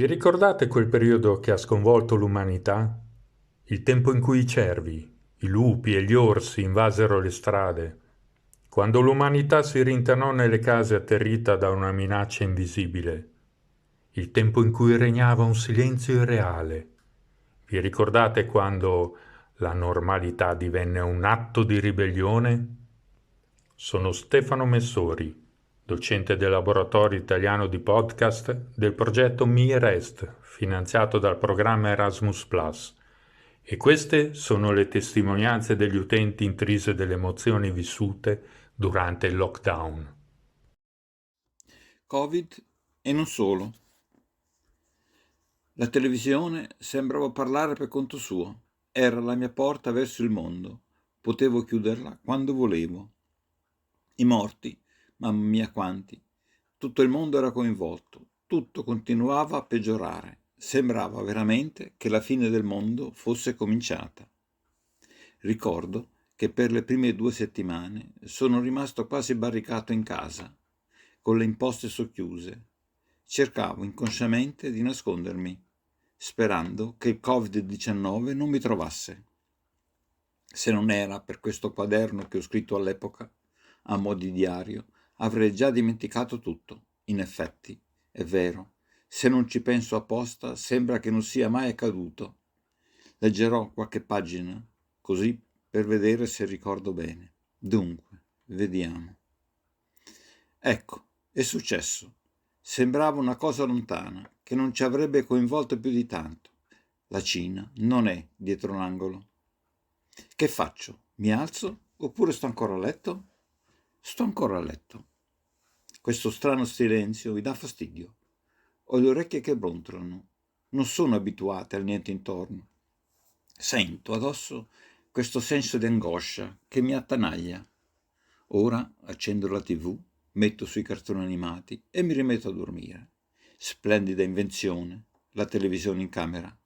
Vi ricordate quel periodo che ha sconvolto l'umanità? Il tempo in cui i cervi, i lupi e gli orsi invasero le strade, quando l'umanità si rintanò nelle case atterrita da una minaccia invisibile, il tempo in cui regnava un silenzio irreale. Vi ricordate quando la normalità divenne un atto di ribellione? Sono Stefano Messori, docente del laboratorio italiano di podcast del progetto MiRest, finanziato dal programma Erasmus+, e queste sono le testimonianze degli utenti intrise delle emozioni vissute durante il lockdown. Covid e non solo. La televisione sembrava parlare per conto suo. Era la mia porta verso il mondo. Potevo chiuderla quando volevo. I morti, mamma mia quanti. Tutto il mondo era coinvolto. Tutto continuava a peggiorare. Sembrava veramente che la fine del mondo fosse cominciata. Ricordo che per le prime 2 settimane sono rimasto quasi barricato in casa, con le imposte socchiuse. Cercavo inconsciamente di nascondermi, sperando che il Covid-19 non mi trovasse. Se non era per questo quaderno che ho scritto all'epoca, a mo' di diario, avrei già dimenticato tutto. In effetti, è vero, se non ci penso apposta, sembra che non sia mai accaduto. Leggerò qualche pagina, così per vedere se ricordo bene. Dunque, vediamo. Ecco, è successo. Sembrava una cosa lontana, che non ci avrebbe coinvolto più di tanto. La Cina non è dietro l'angolo. Che faccio? Mi alzo oppure sto ancora a letto? Sto ancora a letto. Questo strano silenzio mi dà fastidio. Ho le orecchie che brontolano. Non sono abituate al niente intorno. Sento addosso questo senso di angoscia che mi attanaglia. Ora accendo la TV, metto sui cartoni animati e mi rimetto a dormire. Splendida invenzione, la televisione in camera.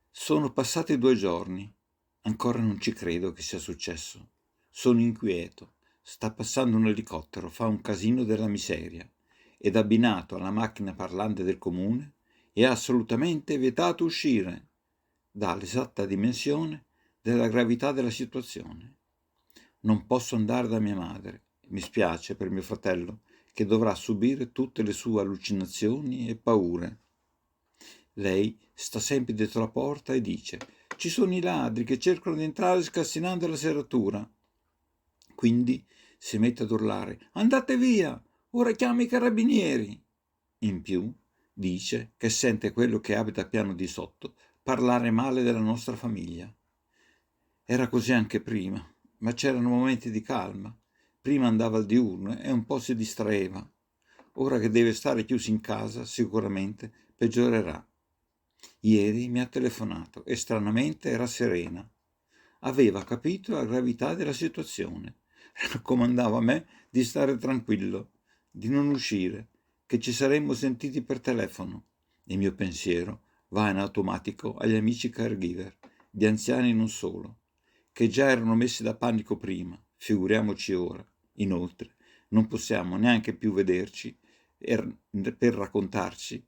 Sono passati 2 giorni. Ancora non ci credo che sia successo. Sono inquieto. Sta passando un elicottero, fa un casino della miseria. Ed abbinato alla macchina parlante del comune è assolutamente vietato uscire. Dà l'esatta dimensione della gravità della situazione. Non posso andare da mia madre. Mi spiace per mio fratello, che dovrà subire tutte le sue allucinazioni e paure. Lei sta sempre dietro la porta e dice: ci sono i ladri che cercano di entrare scassinando la serratura. Quindi si mette ad urlare: andate via, ora chiama i carabinieri. In più dice che sente quello che abita piano di sotto parlare male della nostra famiglia. Era così anche prima, ma c'erano momenti di calma. Prima andava al diurno e un po' si distraeva. Ora che deve stare chiuso in casa, sicuramente peggiorerà. Ieri mi ha telefonato e stranamente era serena. Aveva capito la gravità della situazione. Raccomandava a me di stare tranquillo, di non uscire, che ci saremmo sentiti per telefono. Il mio pensiero va in automatico agli amici caregiver, di anziani non solo, che già erano messi da panico prima, figuriamoci ora. Inoltre, non possiamo neanche più vederci per raccontarci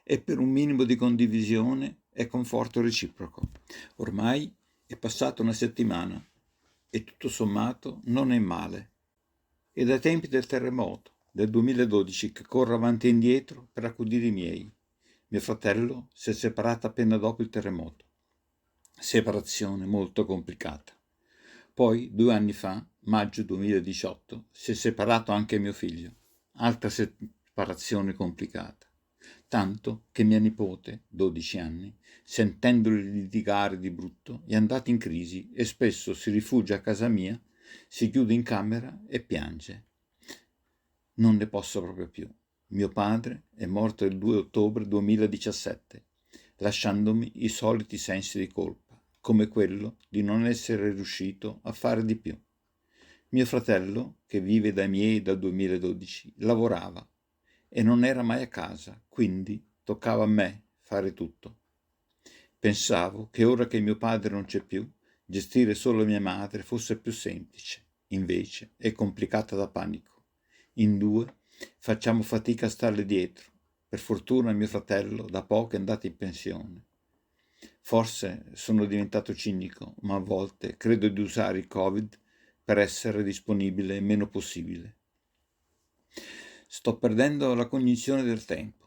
e per un minimo di condivisione e conforto reciproco. Ormai è passata 1 settimana e tutto sommato non è male. È dai tempi del terremoto del 2012 che corro avanti e indietro per accudire i miei. Mio fratello si è separato appena dopo il terremoto. Separazione molto complicata. Poi, 2 anni fa, maggio 2018, si è separato anche mio figlio. Altra separazione complicata. Tanto che mia nipote, 12 anni, sentendoli litigare di brutto, è andata in crisi e spesso si rifugia a casa mia, si chiude in camera e piange. Non ne posso proprio più. Mio padre è morto il 2 ottobre 2017, lasciandomi i soliti sensi di colpa, come quello di non essere riuscito a fare di più. Mio fratello, che vive dai miei dal 2012, lavorava e non era mai a casa, quindi toccava a me fare tutto. Pensavo che ora che mio padre non c'è più, gestire solo mia madre fosse più semplice. Invece è complicata da panico. In due facciamo fatica a starle dietro. Per fortuna mio fratello da poco è andato in pensione. Forse sono diventato cinico, ma a volte credo di usare il Covid per essere disponibile il meno possibile. Sto perdendo la cognizione del tempo.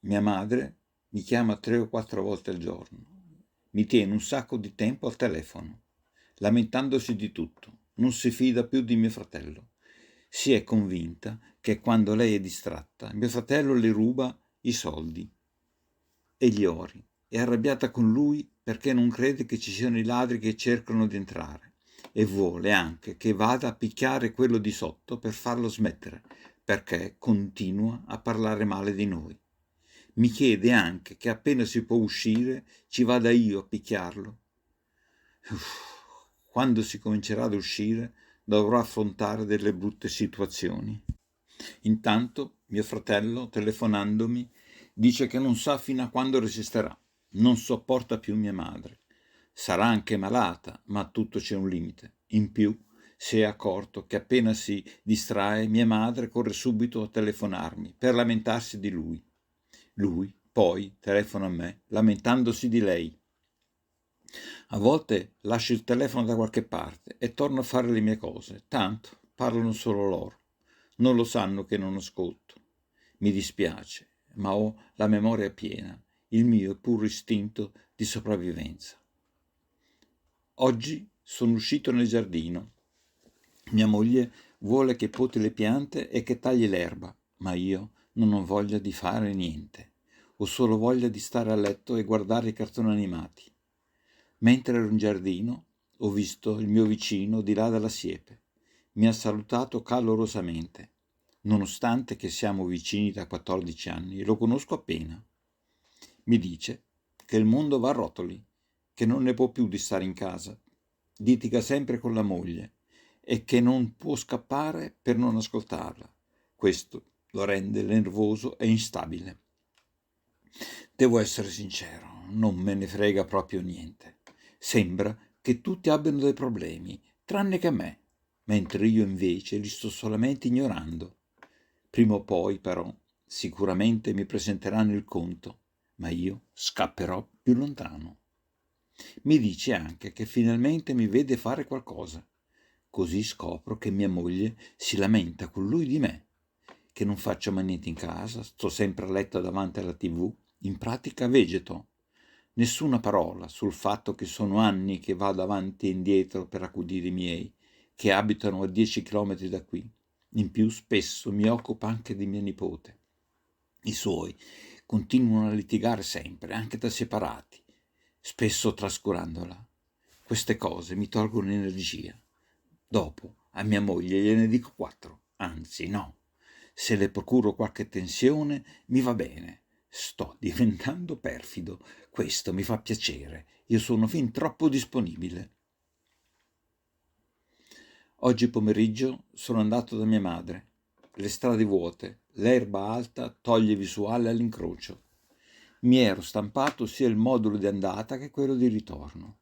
Mia madre mi chiama 3 o 4 volte al giorno. Mi tiene un sacco di tempo al telefono, lamentandosi di tutto. Non si fida più di mio fratello. Si è convinta che quando lei è distratta, mio fratello le ruba i soldi e gli ori. È arrabbiata con lui perché non crede che ci siano i ladri che cercano di entrare e vuole anche che vada a picchiare quello di sotto per farlo smettere, perché continua a parlare male di noi. Mi chiede anche che appena si può uscire ci vada io a picchiarlo. Quando si comincerà ad uscire dovrò affrontare delle brutte situazioni. Intanto mio fratello, telefonandomi, dice che non sa fino a quando resisterà. Non sopporta più mia madre. Sarà anche malata, ma a tutto c'è un limite. In più si è accorto che appena si distrae mia madre corre subito a telefonarmi per lamentarsi di lui. Lui poi telefona a me lamentandosi di lei. A volte lascio il telefono da qualche parte e torno a fare le mie cose, tanto parlano solo loro. Non lo sanno che non ascolto. Mi dispiace, ma ho la memoria piena, il mio è puro istinto di sopravvivenza. Oggi sono uscito nel giardino. Mia moglie vuole che poti le piante e che tagli l'erba, ma io non ho voglia di fare niente. Ho solo voglia di stare a letto e guardare i cartoni animati. Mentre ero in giardino, ho visto il mio vicino di là dalla siepe. Mi ha salutato calorosamente. Nonostante che siamo vicini da 14 anni, lo conosco appena. Mi dice che il mondo va a rotoli, che non ne può più di stare in casa. Litiga sempre con la moglie e che non può scappare per non ascoltarla. Questo lo rende nervoso e instabile. Devo essere sincero, non me ne frega proprio niente. Sembra che tutti abbiano dei problemi, tranne che me, mentre io invece li sto solamente ignorando. Prima o poi, però, sicuramente mi presenteranno il conto, ma io scapperò più lontano. Mi dice anche che finalmente mi vede fare qualcosa. Così scopro che mia moglie si lamenta con lui di me, che non faccio mai niente in casa, sto sempre a letto davanti alla TV, in pratica vegeto. Nessuna parola sul fatto che sono anni che vado avanti e indietro per accudire i miei, che abitano a 10 chilometri da qui. In più spesso mi occupa anche di mia nipote. I suoi continuano a litigare sempre, anche da separati, spesso trascurandola. Queste cose mi tolgono energia. Dopo a mia moglie gliene dico 4, anzi no. Se le procuro qualche tensione mi va bene. Sto diventando perfido. Questo mi fa piacere. Io sono fin troppo disponibile. Oggi pomeriggio sono andato da mia madre. Le strade vuote, l'erba alta toglie visuale all'incrocio. Mi ero stampato sia il modulo di andata che quello di ritorno.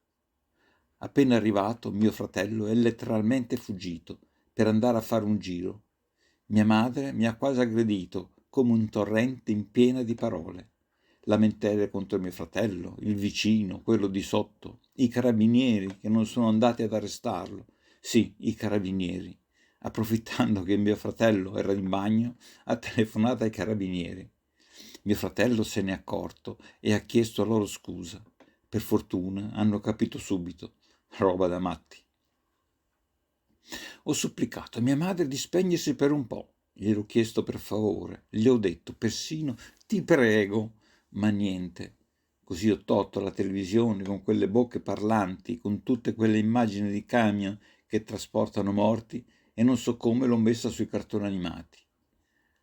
Appena arrivato, mio fratello è letteralmente fuggito per andare a fare un giro. Mia madre mi ha quasi aggredito come un torrente in piena di parole. Lamentele contro mio fratello, il vicino, quello di sotto, i carabinieri che non sono andati ad arrestarlo. Sì, i carabinieri. Approfittando che mio fratello era in bagno, ha telefonato ai carabinieri. Mio fratello se n'è accorto e ha chiesto loro scusa. Per fortuna hanno capito subito. Roba da matti. Ho supplicato a mia madre di spegnersi per un po'. Gliel'ho chiesto per favore. Gli ho detto persino ti prego, ma niente. Così ho tolto la televisione con quelle bocche parlanti, con tutte quelle immagini di camion che trasportano morti e non so come l'ho messa sui cartoni animati.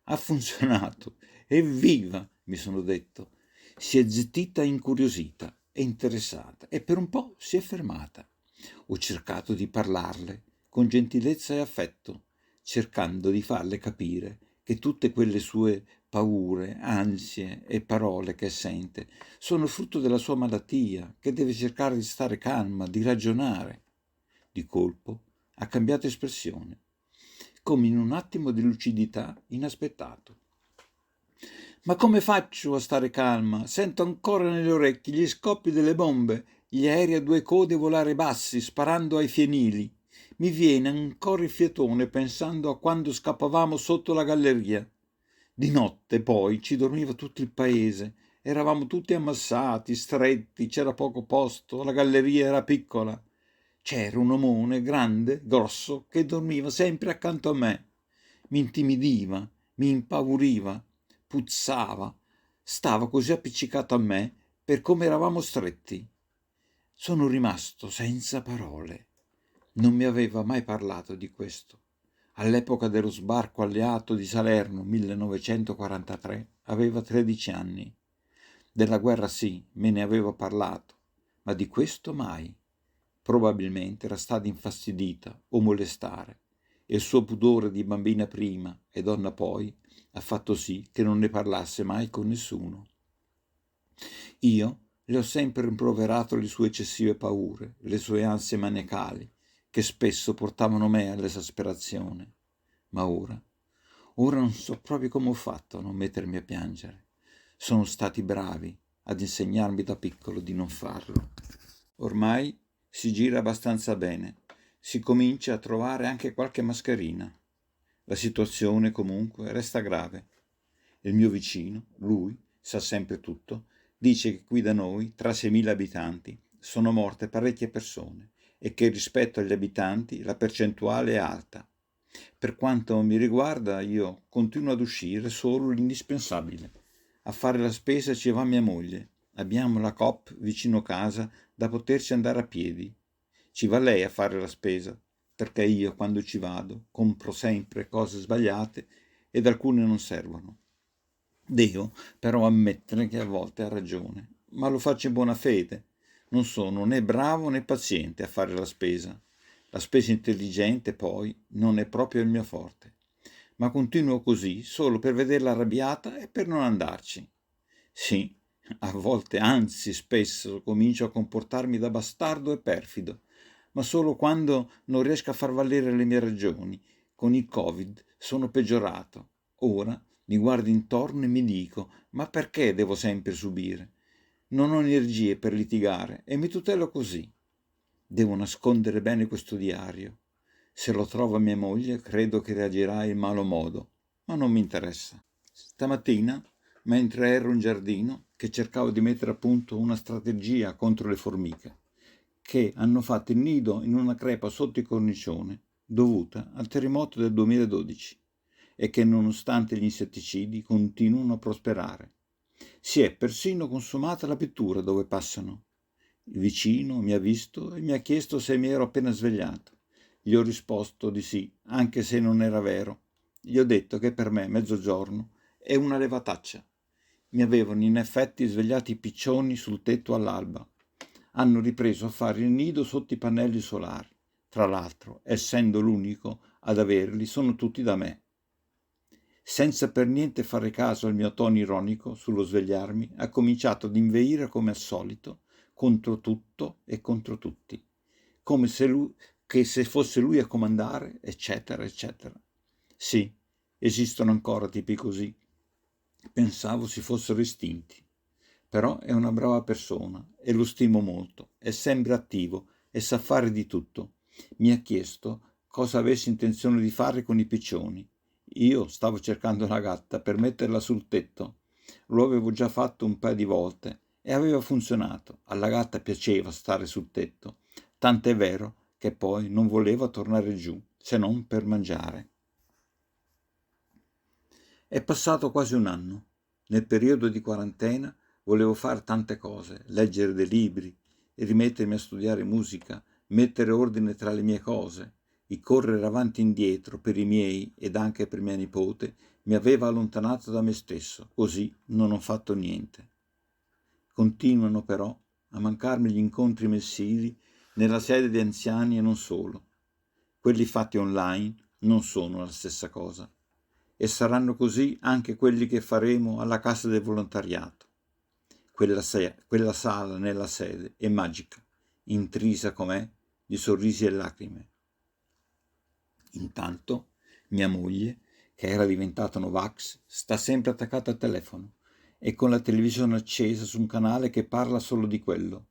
Ha funzionato. Evviva, mi sono detto. Si è zittita incuriosita e interessata e per un po' si è fermata. Ho cercato di parlarle con gentilezza e affetto, cercando di farle capire che tutte quelle sue paure, ansie e parole che sente sono frutto della sua malattia, che deve cercare di stare calma, di ragionare. Di colpo ha cambiato espressione, come in un attimo di lucidità inaspettato. Ma come faccio a stare calma? Sento ancora nelle orecchie gli scoppi delle bombe, gli aerei a due code volare bassi, sparando ai fienili. Mi viene ancora il fiatone pensando a quando scappavamo sotto la galleria. Di notte poi ci dormiva tutto il paese. Eravamo tutti ammassati, stretti, c'era poco posto, la galleria era piccola. C'era un omone grande, grosso, che dormiva sempre accanto a me. Mi intimidiva, mi impauriva, puzzava. Stava così appiccicato a me per come eravamo stretti. Sono rimasto senza parole. Non mi aveva mai parlato di questo. All'epoca dello sbarco alleato di Salerno, 1943, aveva 13 anni. Della guerra sì, me ne aveva parlato, ma di questo mai. Probabilmente era stata infastidita o molestare, e il suo pudore di bambina prima e donna poi ha fatto sì che non ne parlasse mai con nessuno. Io le ho sempre rimproverato le sue eccessive paure, le sue ansie maniacali, che spesso portavano me all'esasperazione. Ma ora non so proprio come ho fatto a non mettermi a piangere. Sono stati bravi ad insegnarmi da piccolo di non farlo. Ormai si gira abbastanza bene, si comincia a trovare anche qualche mascherina. La situazione comunque resta grave. Il mio vicino, lui, sa sempre tutto, dice che qui da noi, tra 6.000 abitanti, sono morte parecchie persone e che rispetto agli abitanti la percentuale è alta. Per quanto mi riguarda, io continuo ad uscire solo l'indispensabile. A fare la spesa ci va mia moglie. Abbiamo la Coop vicino casa da poterci andare a piedi. Ci va lei a fare la spesa, perché io, quando ci vado, compro sempre cose sbagliate ed alcune non servono. Devo però ammettere che a volte ha ragione, ma lo faccio in buona fede. Non sono né bravo né paziente a fare la spesa. La spesa intelligente, poi, non è proprio il mio forte. Ma continuo così solo per vederla arrabbiata e per non andarci. Sì, a volte, anzi spesso, comincio a comportarmi da bastardo e perfido, ma solo quando non riesco a far valere le mie ragioni. Con il Covid sono peggiorato. Ora mi guardo intorno e mi dico: ma perché devo sempre subire? Non ho energie per litigare e mi tutelo così. Devo nascondere bene questo diario. Se lo trova mia moglie, credo che reagirà in malo modo, ma non mi interessa. Stamattina, mentre ero in giardino, che cercavo di mettere a punto una strategia contro le formiche, che hanno fatto il nido in una crepa sotto il cornicione, dovuta al terremoto del 2012, e che nonostante gli insetticidi continuano a prosperare. Si è persino consumata la pittura dove passano. Il vicino mi ha visto e mi ha chiesto se mi ero appena svegliato. Gli ho risposto di sì, anche se non era vero. Gli ho detto che per me mezzogiorno è una levataccia. Mi avevano in effetti svegliati i piccioni sul tetto all'alba. Hanno ripreso a fare il nido sotto i pannelli solari. Tra l'altro, essendo l'unico ad averli, sono tutti da me. Senza per niente fare caso al mio tono ironico sullo svegliarmi, ha cominciato ad inveire come al solito contro tutto e contro tutti, come se fosse lui a comandare, eccetera, eccetera. Sì, esistono ancora tipi così. Pensavo si fossero estinti. Però è una brava persona e lo stimo molto, è sempre attivo e sa fare di tutto. Mi ha chiesto cosa avessi intenzione di fare con i piccioni. Io stavo cercando la gatta per metterla sul tetto. Lo avevo già fatto un paio di volte e aveva funzionato. Alla gatta piaceva stare sul tetto, tant'è vero che poi non voleva tornare giù, se non per mangiare. È passato quasi un anno. Nel periodo di quarantena volevo fare tante cose, leggere dei libri, rimettermi a studiare musica, mettere ordine tra le mie cose. Il correre avanti e indietro per i miei ed anche per mia nipote mi aveva allontanato da me stesso, così non ho fatto niente. Continuano però a mancarmi gli incontri mensili nella sede di anziani e non solo. Quelli fatti online non sono la stessa cosa. E saranno così anche quelli che faremo alla Casa del Volontariato. Quella sala nella sede è magica, intrisa com'è di sorrisi e lacrime. Intanto mia moglie, che era diventato Novax, sta sempre attaccato al telefono e con la televisione accesa su un canale che parla solo di quello.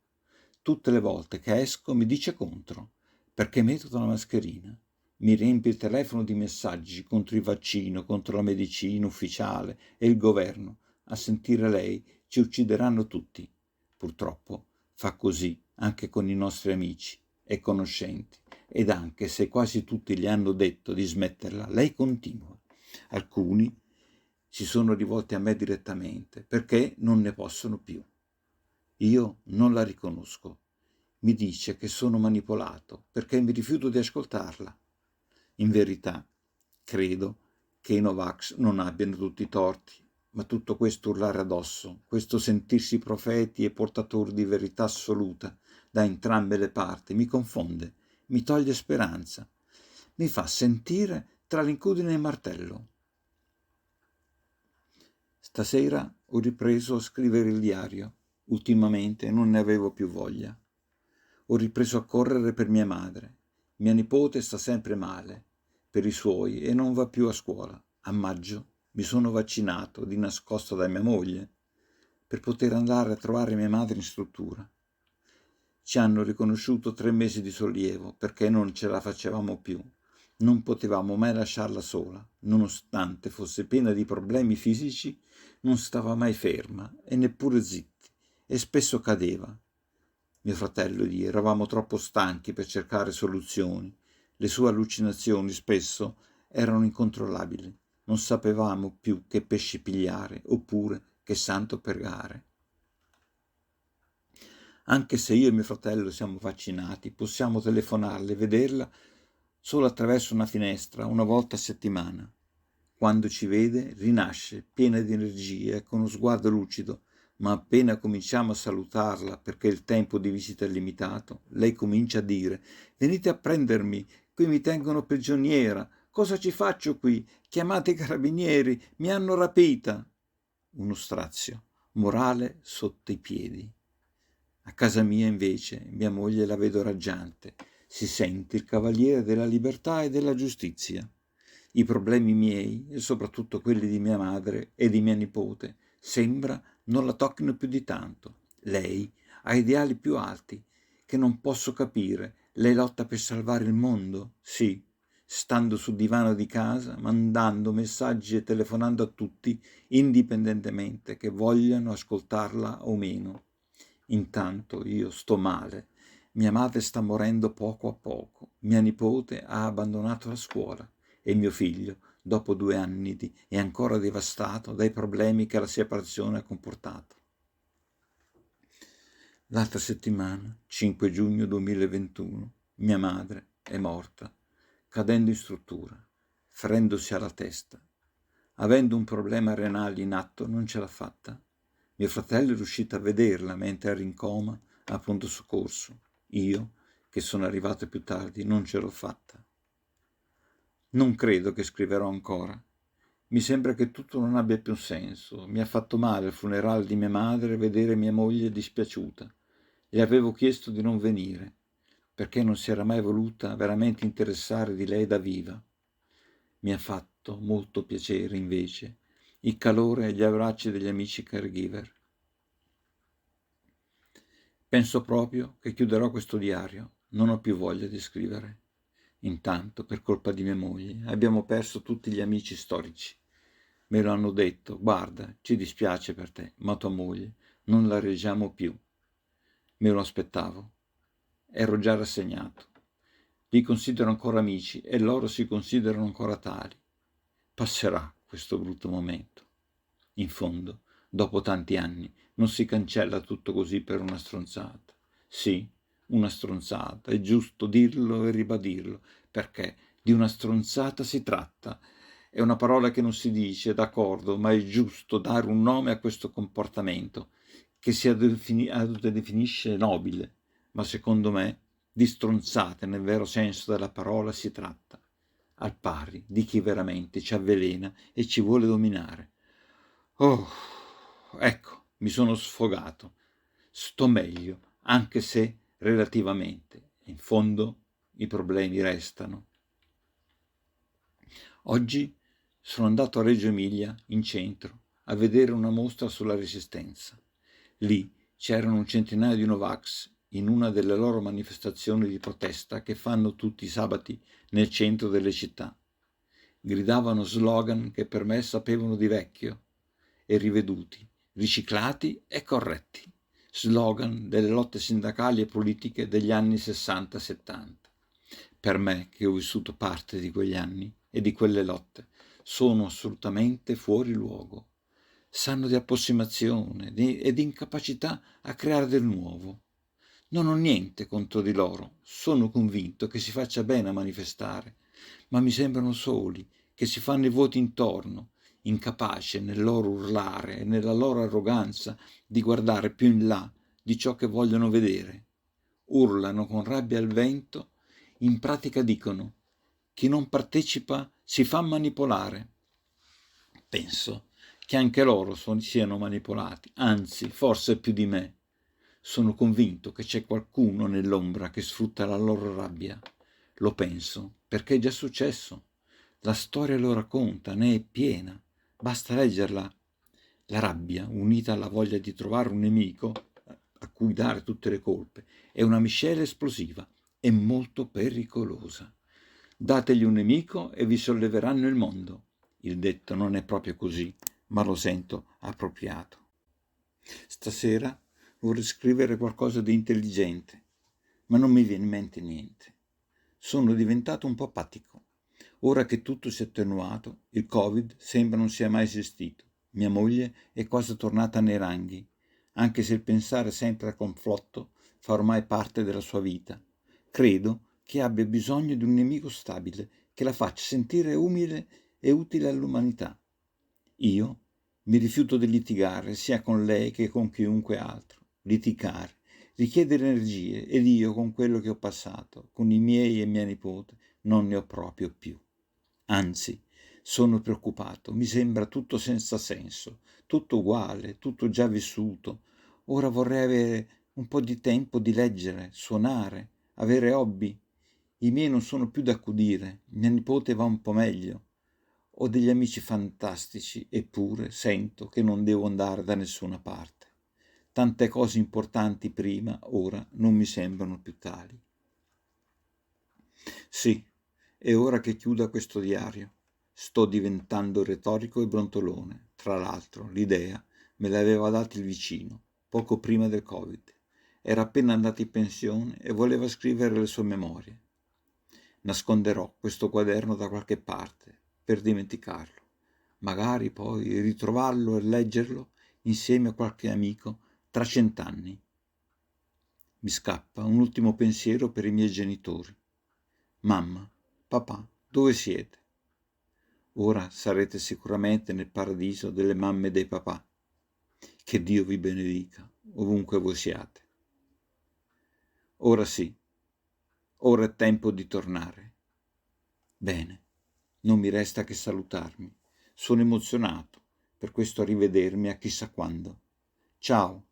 Tutte le volte che esco mi dice contro, perché metto la mascherina. Mi riempie il telefono di messaggi contro il vaccino, contro la medicina ufficiale e il governo. A sentire lei ci uccideranno tutti. Purtroppo fa così anche con i nostri amici e conoscenti. Ed anche se quasi tutti gli hanno detto di smetterla, lei continua. Alcuni si sono rivolti a me direttamente perché non ne possono più. Io non la riconosco. Mi dice che sono manipolato perché mi rifiuto di ascoltarla. In verità, credo che i Novax non abbiano tutti i torti, ma tutto questo urlare addosso, questo sentirsi profeti e portatori di verità assoluta da entrambe le parti, mi confonde, mi toglie speranza, mi fa sentire tra l'incudine e il martello. Stasera ho ripreso a scrivere il diario. Ultimamente non ne avevo più voglia. Ho ripreso a correre per mia madre. Mia nipote sta sempre male per i suoi e non va più a scuola. A maggio mi sono vaccinato di nascosto da mia moglie per poter andare a trovare mia madre in struttura. Ci hanno riconosciuto 3 mesi di sollievo perché non ce la facevamo più. Non potevamo mai lasciarla sola, nonostante fosse piena di problemi fisici, non stava mai ferma e neppure zitti, e spesso cadeva. Mio fratello e io eravamo troppo stanchi per cercare soluzioni. Le sue allucinazioni spesso erano incontrollabili. Non sapevamo più che pesci pigliare oppure che santo pregare. Anche se io e mio fratello siamo vaccinati, possiamo telefonarle e vederla solo attraverso una finestra una volta a settimana. Quando ci vede, rinasce, piena di energie e con uno sguardo lucido, ma appena cominciamo a salutarla perché il tempo di visita è limitato, lei comincia a dire: «Venite a prendermi, qui mi tengono prigioniera, cosa ci faccio qui? Chiamate i carabinieri, mi hanno rapita!» Uno strazio, morale sotto i piedi. A casa mia, invece, mia moglie la vedo raggiante, si sente il cavaliere della libertà e della giustizia. I problemi miei, e soprattutto quelli di mia madre e di mia nipote, sembra non la tocchino più di tanto. Lei ha ideali più alti, che non posso capire. Lei lotta per salvare il mondo? Sì, stando sul divano di casa, mandando messaggi e telefonando a tutti, indipendentemente che vogliano ascoltarla o meno. Intanto io sto male. Mia madre sta morendo poco a poco. Mia nipote ha abbandonato la scuola e mio figlio, dopo 2 anni, è ancora devastato dai problemi che la separazione ha comportato. L'altra settimana, 5 giugno 2021, mia madre è morta, cadendo in struttura, ferendosi alla testa. Avendo un problema renale in atto, non ce l'ha fatta. Mio fratello è riuscito a vederla mentre era in coma a pronto soccorso. Io, che sono arrivato più tardi, non ce l'ho fatta. Non credo che scriverò ancora. Mi sembra che tutto non abbia più senso. Mi ha fatto male al funerale di mia madre vedere mia moglie dispiaciuta. Le avevo chiesto di non venire, perché non si era mai voluta veramente interessare di lei da viva. Mi ha fatto molto piacere, invece, il calore e gli abbracci degli amici caregiver. Penso proprio che chiuderò questo diario. Non ho più voglia di scrivere. Intanto, per colpa di mia moglie, abbiamo perso tutti gli amici storici. Me lo hanno detto: «Guarda, ci dispiace per te, ma tua moglie non la reggiamo più». Me lo aspettavo. Ero già rassegnato. Li considero ancora amici e loro si considerano ancora tali. Passerà questo brutto momento. In fondo, dopo tanti anni, non si cancella tutto così per una stronzata. Sì, una stronzata, è giusto dirlo e ribadirlo, perché di una stronzata si tratta. È una parola che non si dice, d'accordo, ma è giusto dare un nome a questo comportamento, che si autodefinisce nobile, ma secondo me di stronzate nel vero senso della parola si tratta, al pari di chi veramente ci avvelena e ci vuole dominare. Oh, ecco, mi sono sfogato. Sto meglio, anche se relativamente. In fondo i problemi restano. Oggi Sono andato a Reggio Emilia, in centro, a vedere una mostra sulla Resistenza. Lì c'erano un centinaio di Novax in una delle loro manifestazioni di protesta che fanno tutti i sabati nel centro delle città. Gridavano slogan che per me sapevano di vecchio e riveduti, riciclati e corretti. Slogan delle lotte sindacali e politiche degli anni 60-70. Per me, che ho vissuto parte di quegli anni e di quelle lotte, sono assolutamente fuori luogo. Sanno di approssimazione e di incapacità a creare del nuovo. Non ho niente contro di loro, sono convinto che si faccia bene a manifestare, ma mi sembrano soli, che si fanno i voti intorno, incapaci nel loro urlare e nella loro arroganza di guardare più in là di ciò che vogliono vedere. Urlano con rabbia al vento, in pratica dicono: chi non partecipa si fa manipolare. Penso che anche loro siano manipolati, anzi, forse più di me. Sono convinto che c'è qualcuno nell'ombra che sfrutta la loro rabbia. Lo penso perché è già successo. La storia lo racconta, ne è piena. Basta leggerla. La rabbia, unita alla voglia di trovare un nemico a cui dare tutte le colpe, è una miscela esplosiva e molto pericolosa. Dategli un nemico e vi solleveranno il mondo. Il detto non è proprio così, ma lo sento appropriato. Stasera vorrei scrivere qualcosa di intelligente, ma non mi viene in mente niente. Sono diventato un po' apatico. Ora che tutto si è attenuato, il Covid sembra non sia mai esistito. Mia moglie è quasi tornata nei ranghi, anche se il pensare sempre al complotto fa ormai parte della sua vita. Credo che abbia bisogno di un nemico stabile che la faccia sentire umile e utile all'umanità. Io mi rifiuto di litigare sia con lei che con chiunque altro. Litigare richiede energie ed io con quello che ho passato, con i miei e mia nipote, non ne ho proprio più. Anzi, sono preoccupato, mi sembra tutto senza senso, tutto uguale, tutto già vissuto. Ora vorrei avere un po' di tempo di leggere, suonare, avere hobby. I miei non sono più da accudire, mia nipote va un po' meglio. Ho degli amici fantastici, eppure sento che non devo andare da nessuna parte. Tante cose importanti prima, ora non mi sembrano più tali. Sì, è ora che chiuda questo diario. Sto diventando retorico e brontolone. Tra l'altro, l'idea me l'aveva data il vicino, poco prima del Covid. Era appena andato in pensione e voleva scrivere le sue memorie. Nasconderò questo quaderno da qualche parte per dimenticarlo, magari poi ritrovarlo e leggerlo insieme a qualche amico tra 100 anni. Mi scappa un ultimo pensiero per i miei genitori. Mamma, papà, dove siete? Ora sarete sicuramente nel paradiso delle mamme e dei papà. Che Dio vi benedica, ovunque voi siate. Ora sì, ora è tempo di tornare. Bene, non mi resta che salutarmi. Sono emozionato per questo rivedermi a chissà quando. Ciao,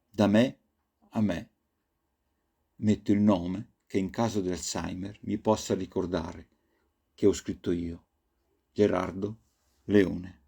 da me a me. Metto il nome che in caso di Alzheimer mi possa ricordare che ho scritto io, Gerardo Leone.